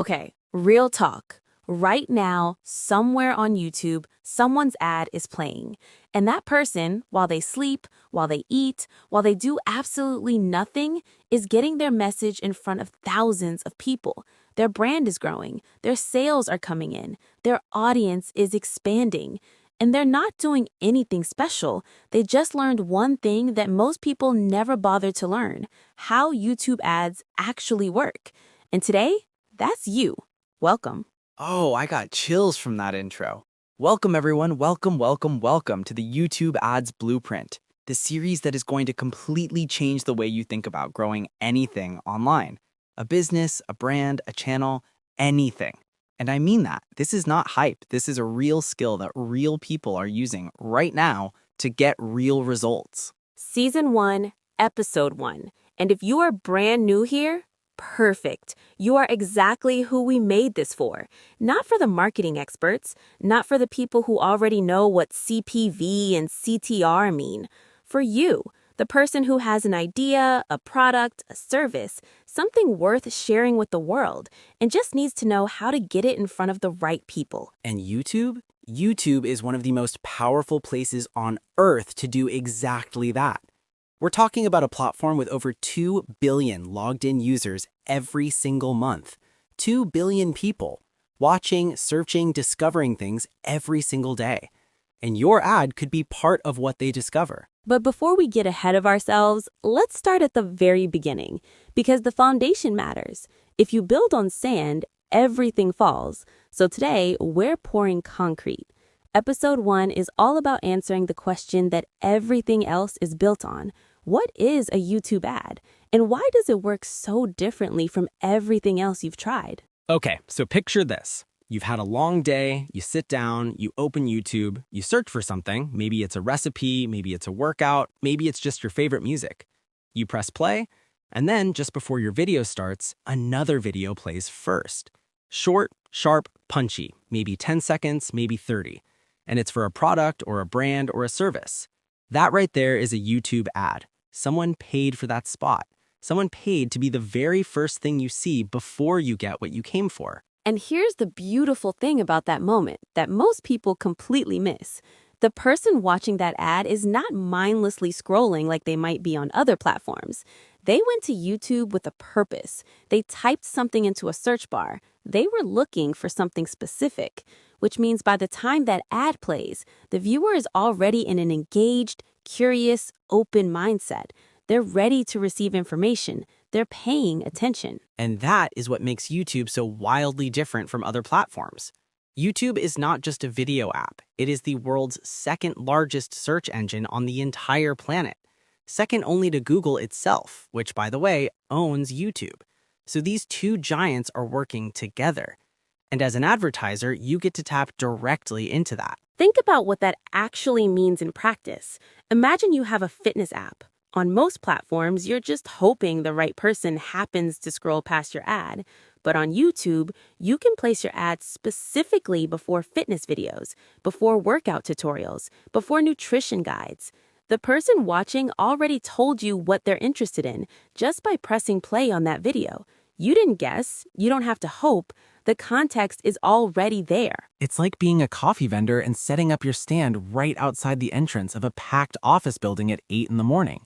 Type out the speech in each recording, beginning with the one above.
Okay, real talk. Right now, somewhere on YouTube, someone's ad is playing. And that person, while they sleep, while they eat, while they do absolutely nothing, is getting their message in front of thousands of people. Their brand is growing, their sales are coming in, their audience is expanding. And they're not doing anything special. They just learned one thing that most people never bothered to learn: how YouTube ads actually work. And today, that's you. Welcome. Oh, I got chills from that intro. Welcome, everyone. Welcome to the YouTube Ads Blueprint, the series that is going to completely change the way you think about growing anything online. A business, a brand, a channel, anything. And I mean that. This is not hype. This is a real skill that real people are using right now to get real results. Season 1, Episode 1. And if you are brand new here, perfect. You are exactly who we made this for. Not for the marketing experts, not for the people who already know what CPV and CTR mean. For you, the person who has an idea, a product, a service, something worth sharing with the world, and just needs to know how to get it in front of the right people. And YouTube? YouTube is one of the most powerful places on earth to do exactly that. We're talking about a platform with over 2 billion logged in users every single month. 2 billion people watching, searching, discovering things every single day. And your ad could be part of what they discover. But before we get ahead of ourselves, let's start at the very beginning, because the foundation matters. If you build on sand, everything falls. So today, we're pouring concrete. Episode 1 is all about answering the question that everything else is built on. What is a YouTube ad? And why does it work so differently from everything else you've tried? Okay, so picture this. You've had a long day, you sit down, you open YouTube, you search for something. Maybe it's a recipe, maybe it's a workout, maybe it's just your favorite music. You press play, and then just before your video starts, another video plays first. Short, sharp, punchy, maybe 10 seconds, maybe 30. And it's for a product or a brand or a service. That right there is a YouTube ad. Someone paid for that spot. Someone paid to be the very first thing you see before you get what you came for. And here's the beautiful thing about that moment that most people completely miss. The person watching that ad is not mindlessly scrolling like they might be on other platforms. They went to YouTube with a purpose. They typed something into a search bar. They were looking for something specific, which means by the time that ad plays, the viewer is already in an engaged, curious, open mindset. They're ready to receive information. They're paying attention. And that is what makes YouTube so wildly different from other platforms. YouTube is not just a video app. It is the world's second largest search engine on the entire planet. Second only to Google itself, which, by the way, owns YouTube. So these two giants are working together. And as an advertiser, you get to tap directly into that. Think about what that actually means in practice. Imagine you have a fitness app. On most platforms, you're just hoping the right person happens to scroll past your ad. But on YouTube, you can place your ad specifically before fitness videos, before workout tutorials, before nutrition guides. The person watching already told you what they're interested in just by pressing play on that video. You didn't guess. You don't have to hope. The context is already there. It's like being a coffee vendor and setting up your stand right outside the entrance of a packed office building at 8 in the morning.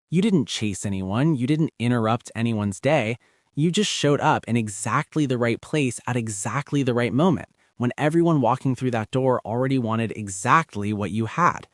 You didn't chase anyone, you didn't interrupt anyone's day, you just showed up in exactly the right place at exactly the right moment, when everyone walking through that door already wanted exactly what you had.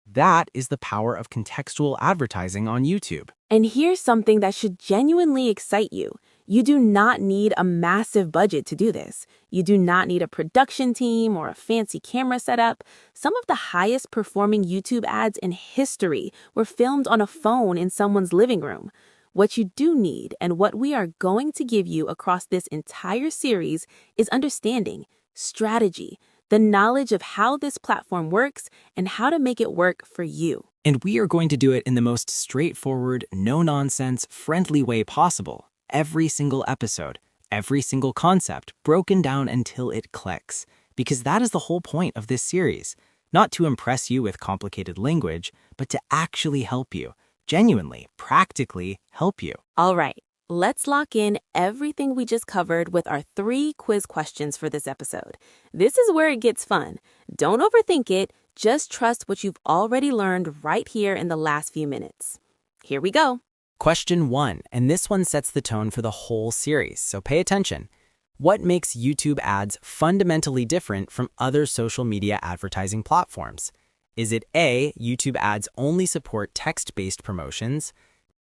That is the power of contextual advertising on YouTube. And here's something that should genuinely excite you. You do not need a massive budget to do this. You do not need a production team or a fancy camera setup. Some of the highest performing YouTube ads in history were filmed on a phone in someone's living room. What you do need, and what we are going to give you across this entire series, is understanding, strategy, the knowledge of how this platform works and how to make it work for you. And we are going to do it in the most straightforward, no-nonsense, friendly way possible. Every single episode, every single concept broken down until it clicks. Because that is the whole point of this series. Not to impress you with complicated language, but to actually help you. Genuinely, practically help you. All right, Let's lock in everything we just covered with our 3 quiz questions for this episode. This is where it gets fun. Don't overthink it. Just trust what you've already learned right here in the last few minutes. Here we go. Question 1, and this one sets the tone for the whole series, so pay attention. What makes YouTube ads fundamentally different from other social media advertising platforms? Is it A, YouTube ads only support text-based promotions?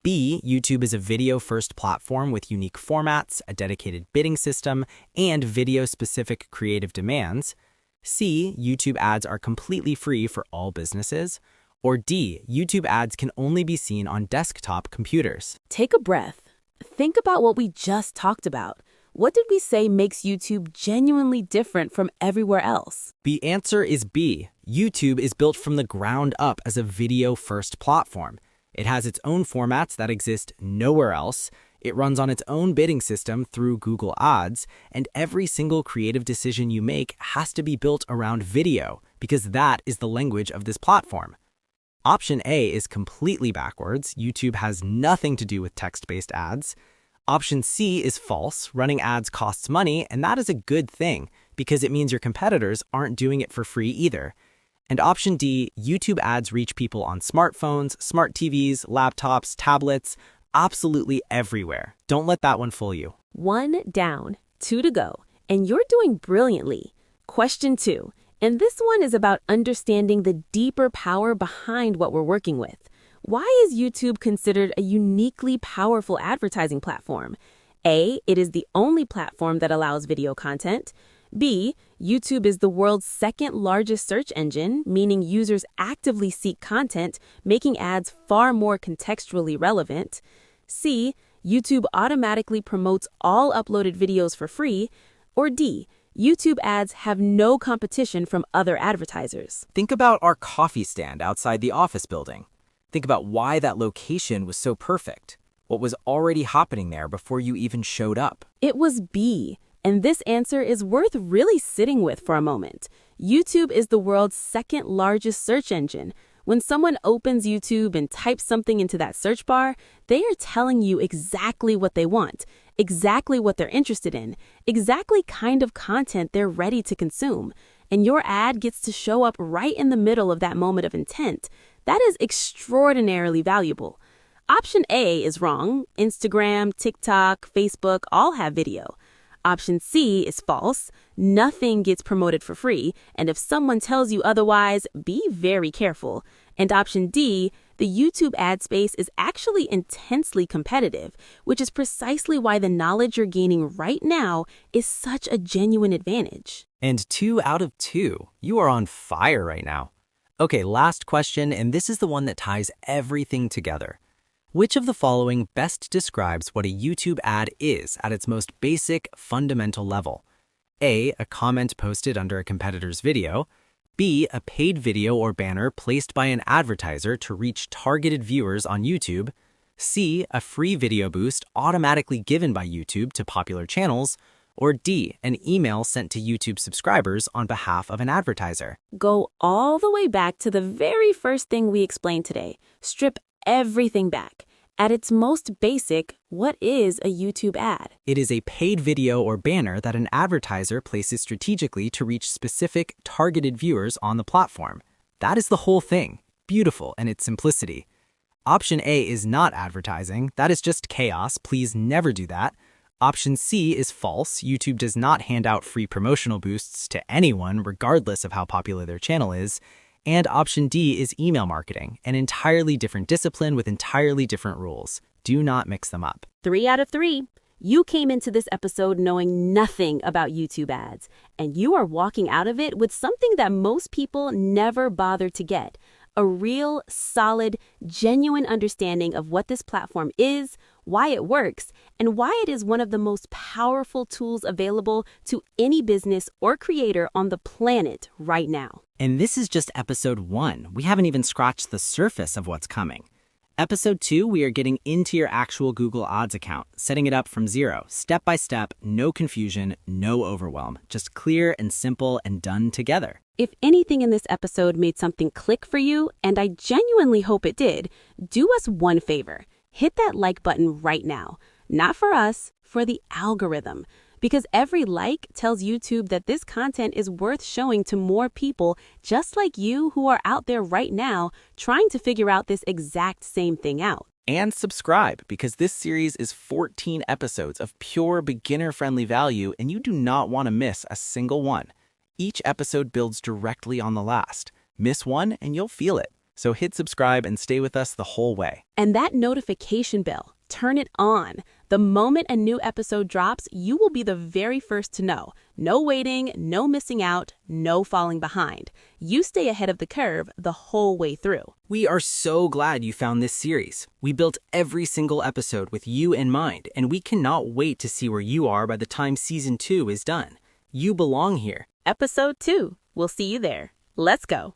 B, YouTube is a video-first platform with unique formats, a dedicated bidding system, and video-specific creative demands? C, YouTube ads are completely free for all businesses? Or D, YouTube ads can only be seen on desktop computers? Take a breath. Think about what we just talked about. What did we say makes YouTube genuinely different from everywhere else? The answer is B. YouTube is built from the ground up as a video-first platform. It has its own formats that exist nowhere else. It runs on its own bidding system through Google Ads, and every single creative decision you make has to be built around video, because that is the language of this platform. Option A is completely backwards. YouTube has nothing to do with text-based ads. Option C is false. Running ads costs money, and that is a good thing, because it means your competitors aren't doing it for free either. And option D, YouTube ads reach people on smartphones, smart TVs, laptops, tablets, absolutely everywhere. Don't let that one fool you. 1 down, 2 to go, and you're doing brilliantly. Question 2, and this one is about understanding the deeper power behind what we're working with. Why is YouTube considered a uniquely powerful advertising platform? A, it is the only platform that allows video content. B, YouTube is the world's 2nd largest search engine, meaning users actively seek content, making ads far more contextually relevant. C, YouTube automatically promotes all uploaded videos for free. Or D, YouTube ads have no competition from other advertisers. Think about our coffee stand outside the office building. Think about why that location was so perfect. What was already happening there before you even showed up? It was B. And this answer is worth really sitting with for a moment. YouTube is the world's 2nd largest search engine. When someone opens YouTube and types something into that search bar, they are telling you exactly what they want, exactly what they're interested in, exactly kind of content they're ready to consume. And your ad gets to show up right in the middle of that moment of intent. That is extraordinarily valuable. Option A is wrong. Instagram, TikTok, Facebook all have video. Option C is false. Nothing gets promoted for free, and if someone tells you otherwise, be very careful. And option D, the YouTube ad space is actually intensely competitive, which is precisely why the knowledge you're gaining right now is such a genuine advantage. And 2 out of 2. You are on fire right now. Okay, last question, and this is the one that ties everything together. Which of the following best describes what a YouTube ad is at its most basic, fundamental level? A, a comment posted under a competitor's video. B, a paid video or banner placed by an advertiser to reach targeted viewers on YouTube. C, a free video boost automatically given by YouTube to popular channels. Or D, an email sent to YouTube subscribers on behalf of an advertiser. Go all the way back to the very first thing we explained today. Strip everything back. At its most basic, what is a YouTube ad? It is a paid video or banner that an advertiser places strategically to reach specific, targeted viewers on the platform. That is the whole thing. Beautiful in its simplicity. Option A is not advertising. That is just chaos. Please never do that. Option C is false. YouTube does not hand out free promotional boosts to anyone, regardless of how popular their channel is. And option D is email marketing, an entirely different discipline with entirely different rules. Do not mix them up. 3 out of 3. You came into this episode knowing nothing about YouTube ads, and you are walking out of it with something that most people never bother to get. A real, solid, genuine understanding of what this platform is, why it works, and why it is one of the most powerful tools available to any business or creator on the planet right now. And this is just episode 1. We haven't even scratched the surface of what's coming. Episode 2, we are getting into your actual Google Ads account, setting it up from zero, step by step, no confusion, no overwhelm, just clear and simple and done together. If anything in this episode made something click for you, and I genuinely hope it did, do us one favor. Hit that like button right now. Not for us, for the algorithm. Because every like tells YouTube that this content is worth showing to more people just like you who are out there right now trying to figure out this exact same thing out. And subscribe, because this series is 14 episodes of pure beginner-friendly value, and you do not want to miss a single one. Each episode builds directly on the last. Miss one and you'll feel it. So hit subscribe and stay with us the whole way. And that notification bell, turn it on. The moment a new episode drops, you will be the very first to know. No waiting, no missing out, no falling behind. You stay ahead of the curve the whole way through. We are so glad you found this series. We built every single episode with you in mind, and we cannot wait to see where you are by the time Season 2 is done. You belong here. Episode 2. We'll see you there. Let's go.